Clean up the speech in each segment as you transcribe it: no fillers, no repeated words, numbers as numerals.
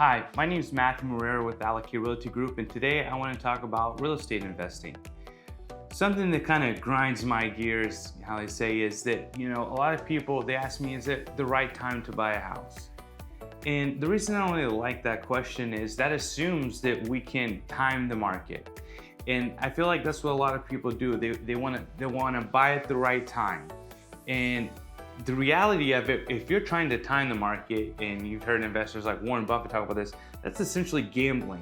Hi, my name is Matthew Marrero with Allocate Realty Group, and today I want to talk about real estate investing. Something that kind of grinds my gears, how they say, is that, a lot of people, they ask me, is it the right time to buy a house? And the reason I don't really like that question is that assumes that we can time the market. And I feel like that's what a lot of people do. They want to buy at the right time. And the reality of it, if you're trying to time the market, and you've heard investors like Warren Buffett talk about this, that's essentially gambling,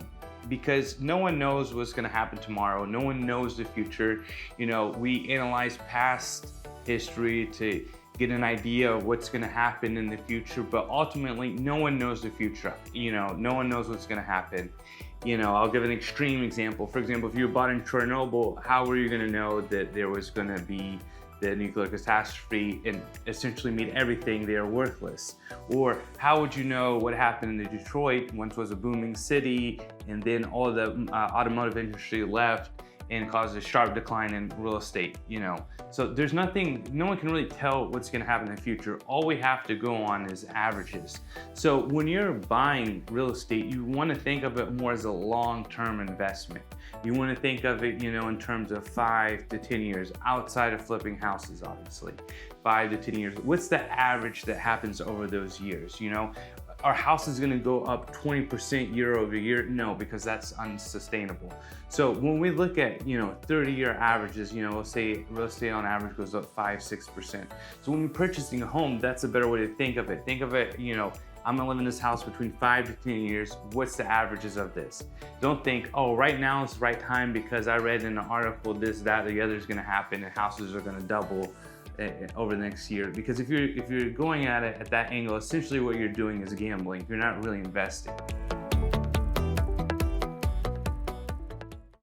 because no one knows what's going to happen tomorrow. No one knows the future. We analyze past history to get an idea of what's going to happen in the future, but ultimately no one knows the future. No one knows what's going to happen. I'll give an extreme example. For example, if you were bought in Chernobyl, how were you going to know that there was going to be the nuclear catastrophe and essentially made everything there worthless? Or how would you know what happened in Detroit, once was a booming city, and then all the automotive industry left and caused a sharp decline in real estate? So there's nothing, no one can really tell what's going to happen in the future. All we have to go on is averages. So when you're buying real estate, you want to think of it more as a long-term investment. You want to think of it, in terms of 5 to 10 years, outside of flipping houses, obviously. 5 to 10 years. What's the average that happens over those years? Our house is going to go up 20% year over year? No, because that's unsustainable. So when we look at 30-year averages, let's say real estate on average goes up 5-6%. So when you're purchasing a home, that's a better way to think of it. Think of it, I'm gonna live in this house between 5 to 10 years. What's the averages of this? Don't think, oh, right now is the right time because I read in an article this, that, or the other is gonna happen and houses are gonna double over the next year. Because if you're going at it at that angle, essentially what you're doing is gambling. You're not really investing.